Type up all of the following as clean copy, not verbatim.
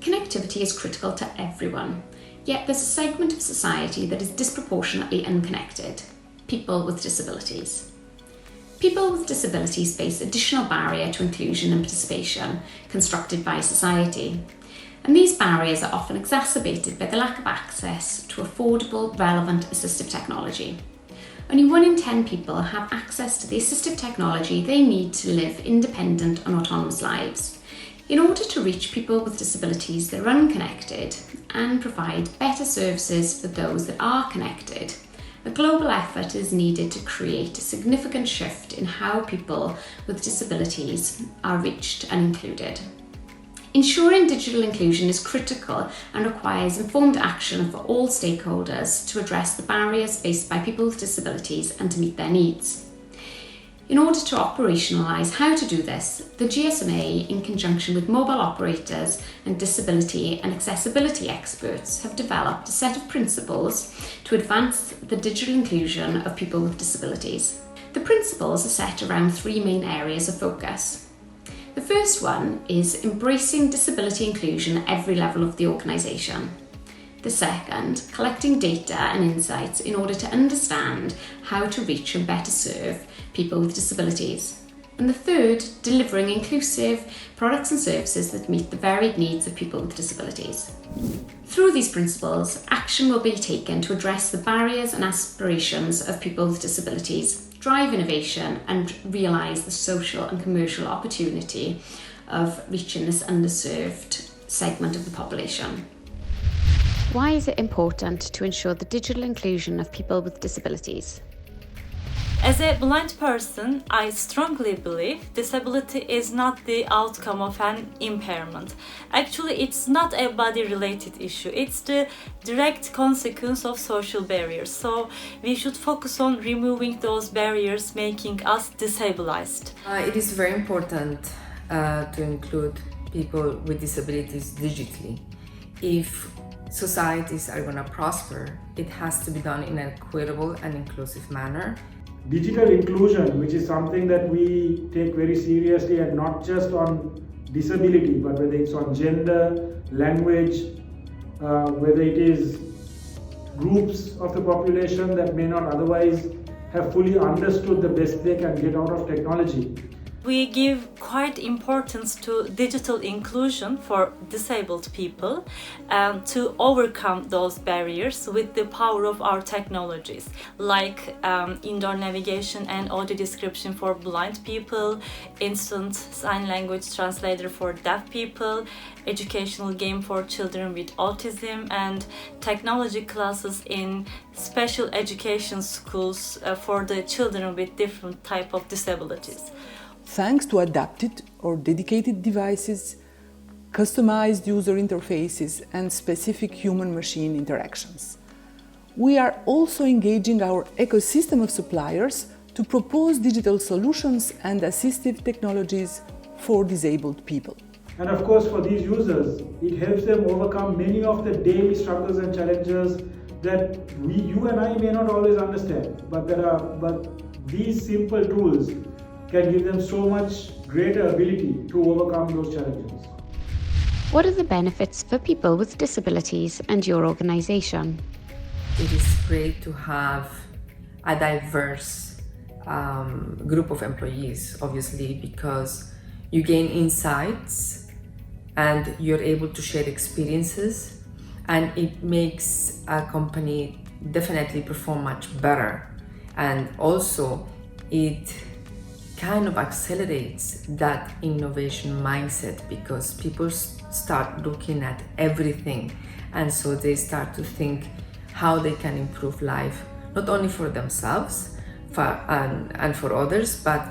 Connectivity is critical to everyone, yet there's a segment of society that is disproportionately unconnected: people with disabilities. People with disabilities face additional barrier to inclusion and participation constructed by society. And these barriers are often exacerbated by the lack of access to affordable, relevant assistive technology. Only 1 in 10 people have access to the assistive technology they need to live independent and autonomous lives. In order to reach people with disabilities that are unconnected and provide better services for those that are connected, a global effort is needed to create a significant shift in how people with disabilities are reached and included. Ensuring digital inclusion is critical and requires informed action for all stakeholders to address the barriers faced by people with disabilities and to meet their needs. In order to operationalise how to do this, the GSMA, in conjunction with mobile operators and disability and accessibility experts, have developed a set of principles to advance the digital inclusion of people with disabilities. The principles are set around 3 main areas of focus. The first one is embracing disability inclusion at every level of the organisation. The second, collecting data and insights in order to understand how to reach and better serve people with disabilities. And the third, delivering inclusive products and services that meet the varied needs of people with disabilities. Through these principles, action will be taken to address the barriers and aspirations of people with disabilities, drive innovation, and realise the social and commercial opportunity of reaching this underserved segment of the population. Why is it important to ensure the digital inclusion of people with disabilities? As a blind person, I strongly believe disability is not the outcome of an impairment. Actually, it's not a body-related issue. It's the direct consequence of social barriers. So we should focus on removing those barriers, making us disabilized. It is very important to include people with disabilities digitally. If societies are going to prosper, it has to be done in an equitable and inclusive manner. Digital inclusion, which is something that we take very seriously, and not just on disability, but whether it's on gender, language, whether it is groups of the population that may not otherwise have fully understood the best they can get out of technology. We give quite importance to digital inclusion for disabled people to overcome those barriers with the power of our technologies, like indoor navigation and audio description for blind people, instant sign language translator for deaf people, educational game for children with autism, and technology classes in special education schools for the children with different type of disabilities. Thanks to adapted or dedicated devices, customized user interfaces, and specific human-machine interactions. We are also engaging our ecosystem of suppliers to propose digital solutions and assistive technologies for disabled people. And of course, for these users, it helps them overcome many of the daily struggles and challenges that you and I may not always understand, but these simple tools can give them so much greater ability to overcome those challenges. What are the benefits for people with disabilities and your organisation? It is great to have a diverse group of employees, obviously, because you gain insights and you're able to share experiences, and it makes a company definitely perform much better. And also, it kind of accelerates that innovation mindset, because people start looking at everything, and so they start to think how they can improve life, not only for themselves and for others, but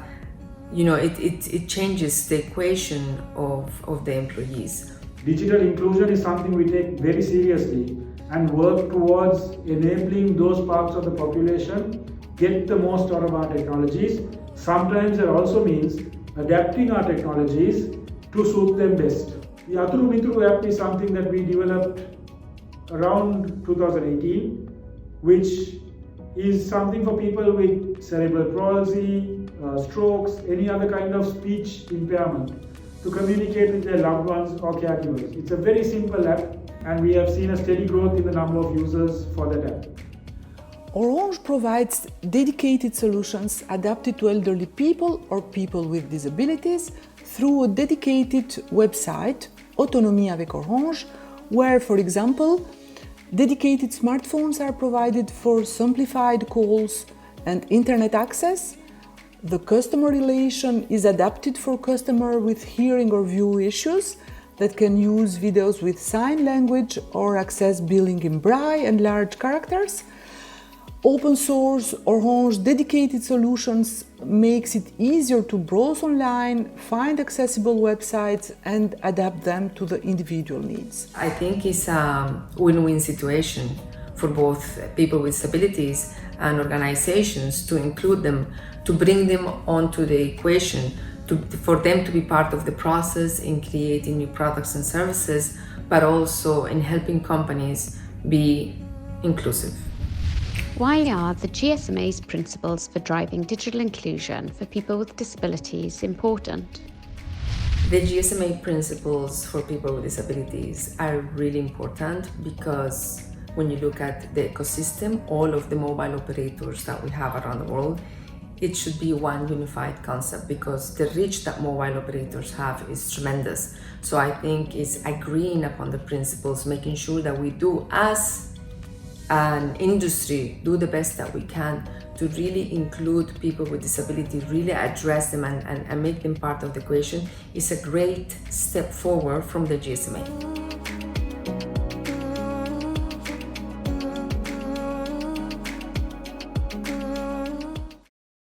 it changes the equation of the employees. Digital inclusion is something we take very seriously and work towards enabling those parts of the population get the most out of our technologies. Sometimes it also means adapting our technologies to suit them best. The Aturu Mitru app is something that we developed around 2018, which is something for people with cerebral palsy, strokes, any other kind of speech impairment. to communicate with their loved ones or caregivers. It's a very simple app, and we have seen a steady growth in the number of users for that app. Orange provides dedicated solutions adapted to elderly people or people with disabilities through a dedicated website, Autonomie avec Orange, where, for example, dedicated smartphones are provided for simplified calls and internet access. The customer relation is adapted for customers with hearing or view issues that can use videos with sign language or access billing in braille and large characters. Open source Orange dedicated solutions makes it easier to browse online, find accessible websites and adapt them to the individual needs. I think it's a win-win situation for both people with disabilities and organizations to include them, to bring them onto the equation, for them to be part of the process in creating new products and services, but also in helping companies be inclusive. Why are the GSMA's principles for driving digital inclusion for people with disabilities important? The GSMA principles for people with disabilities are really important because when you look at the ecosystem, all of the mobile operators that we have around the world, it should be one unified concept because the reach that mobile operators have is tremendous. So I think it's agreeing upon the principles, making sure that we do as an industry do the best that we can to really include people with disability, really address them and make them part of the equation is a great step forward from the GSMA.